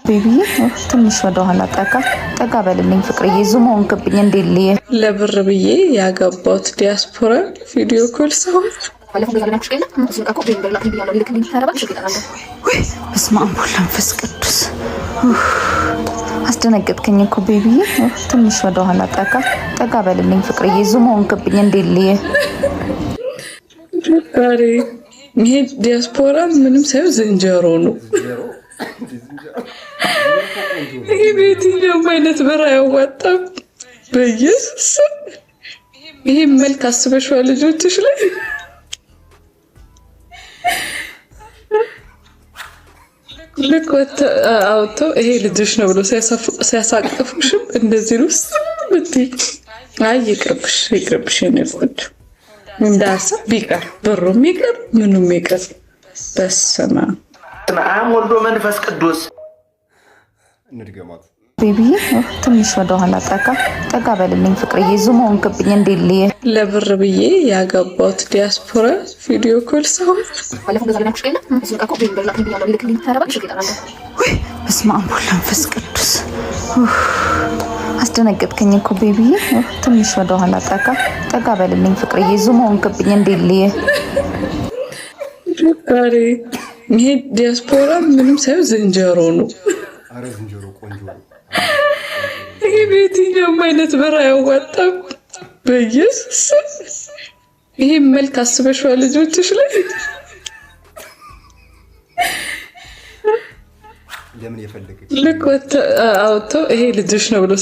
ቤቢ ትንሽ ወደ ኋላ ጠጋ በልልኝ ፍቅርዬ ዙም ሆንክብኝ እንዴልዬ ለብር ብዬ ያገባሁት ዲያስፖራ ቪዲዮ ኮል ሰው በስመ አብ ወወልድ ወመንፈስ ቅዱስ አስደነገጥከኝ እኮ ቤቢዬ ትንሽ ወደ ኋላ ጠጋ በልልኝ ፍቅርዬ ዙም ሆንክብኝ እንዴልዬ ዛሬ ይሄ ዲያስፖራ ምንም ሳይሆን ዝንጀሮ ነው። ይሄ በየትኛውም አይነት ብር አያዋጣም። በኢየሱስ ይሄ መልክ አስበሽዋል ልጆችሽ ላይ ልክ አውጥተው ይሄ ልጅሽ ነው ብሎ ሲያሳቅፉሽም እንደዚህ ውስጥ ብትይ አይ ይቅርብሽ የነፍቁት እንዳሰብ ቢቀር ብሩም ይቅር ምኑም ይቅር። በስመ አብ ወልድ መንፈስ ቅዱስ እንድገማት ቤቢዬ ትንሽ ወደ ኋላ ጠጋ በልልኝ ፍቅርዬ ዙም ሆንክብኝ እንዴልዬ ለብር ብዬ ያገባሁት ዲያስፖራ ቪዲዮ ኮል ሰው በስመ አብ ወወልድ ወመንፈስ ቅዱስ አስደነገጥከኝ እኮ ቤቢዬ ትንሽ ወደ ኋላ ጠጋ በልልኝ ፍቅርዬ ዙም ሆንክብኝ እንዴልዬ ዛሬ ይሄ ዲያስፖራ ምንም ሳይሆን ዝንጀሮ ነው። አረ ዝንጀሮ ቆንጆ ነው። ይሄ በየትኛውም አይነት ብር አያዋጣም። በኢየሱስ ይሄ መልክ አስበሽዋል ልጆችሽ ላይ ለምን የፈለገች ልክ አውጥተው ይሄ ልጅሽ ነው ብሎ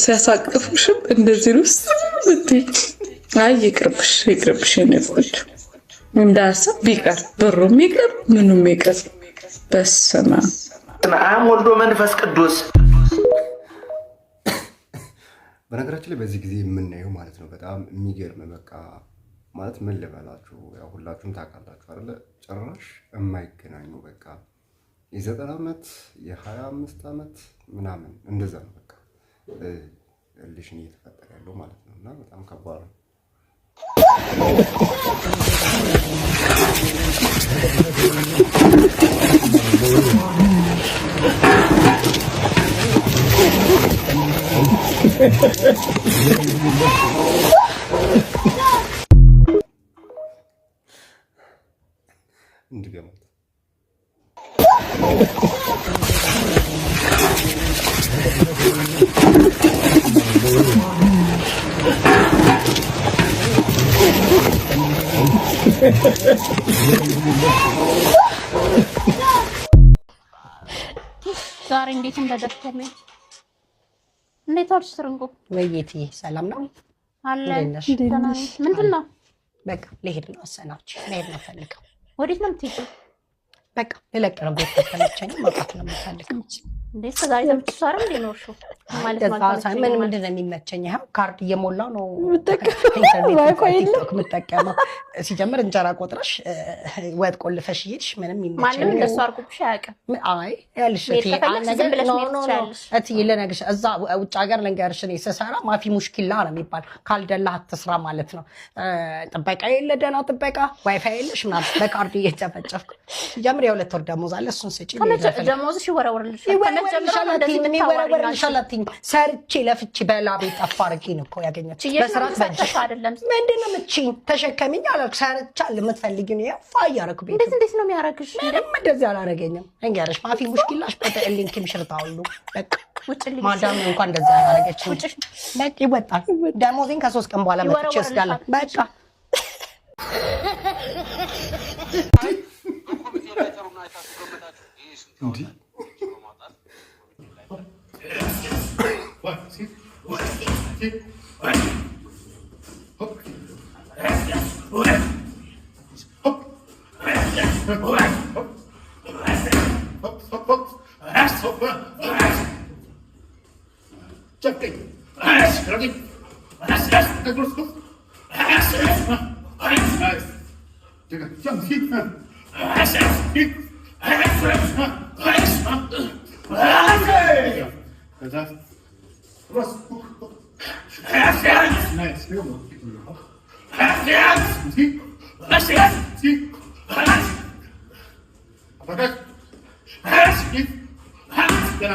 ሲያሳቅፉሽም እንደዚህ ውስጥ ብትይ አይ ይቅርብሽ የነፍቁት እንዳሰብ ቢቀር ብሩም ይቅር ምኑም ይቅር። በስመ አብ ወልድ መንፈስ ቅዱስ። በነገራችን ላይ በዚህ ጊዜ የምናየው ማለት ነው በጣም የሚገርም በቃ ማለት ምን ልበላችሁ፣ ያው ሁላችሁም ታውቃላችሁ አይደለ? ጭራሽ የማይገናኙ በቃ የ90 ዓመት የ25 ዓመት ምናምን እንደዛ ነው በቃ ሪሌሽን እየተፈጠረ ያለው ማለት ነው። እና በጣም ከባድ ነው። እንድገማት ዛሬ እንዴት እንደደከመኝ እንዴት አልሽ? ትርንጎ ወይዬ ሰላም ነው አለ ምንድነው? በቃ ልሄድ ነው አሰናች ልሄድ ነው ፈልገው። ወዴት ነው የምትሄጂው? በቃ ልለቅ ነው ቤት ተከለቸኝ መውጣት ነው የምፈልገው። እንዴ ዛሬ ተምጥሳረም እንዴ ነው እርሹ ማለት ምን ምንድን ነው የሚመቸኝ? ይሄው ካርድ እየሞላው ነው የምጠቀመው። ሲጀምር እንጀራ ቆጥረሽ ወጥ ቆልፈሽ ይሄድሽ ምንም ይመቸኝ ማንም እንደሱ አርጉብሽ አያውቅም። አይ ያልሽ እትዬ ልነግርሽ እዛ ውጭ ሀገር ልንገርሽ እኔ ስሰራ ማፊ ሙሽኪላ ነው የሚባል ካልደላህ አትስራ ማለት ነው። ጥበቃ የለ ደህና ጥበቃ ዋይፋይ የለሽ ምናምን በካርድ እየጨፈጨፍኩ ሲጀምር የሁለት ወር ደሞዝ አለ እሱን ስጪ ደሞዝሽ ይወረወርልሽ ሰርቼ ለፍቼ በላቤ ጠፋ አድርጌ ነው እኮ ያገኘሁት። በስራት በእጅሽ አይደለም ምንድን ነው የምትችይኝ? ተሸከሚኝ አላልኩ ሰርቻለሁ። የምትፈልጊው ነው ፋ እያደረኩ ቤት እንዴት ነው የሚያደርግሽ? ምንም እንደዚህ አላደረገኝም። እንገርሽ ማፊ ሙሽኪላሽ በተእልንኪም ሽርታውሉ በቃ ውጭልኝ ማዳም እንኳን እንደዚህ አላደረገችም። በቃ ይወጣል። ደሞዜን ከ3 ቀን በኋላ መጥቼ እወስዳለሁ። በቃ እንዴ Nice. Get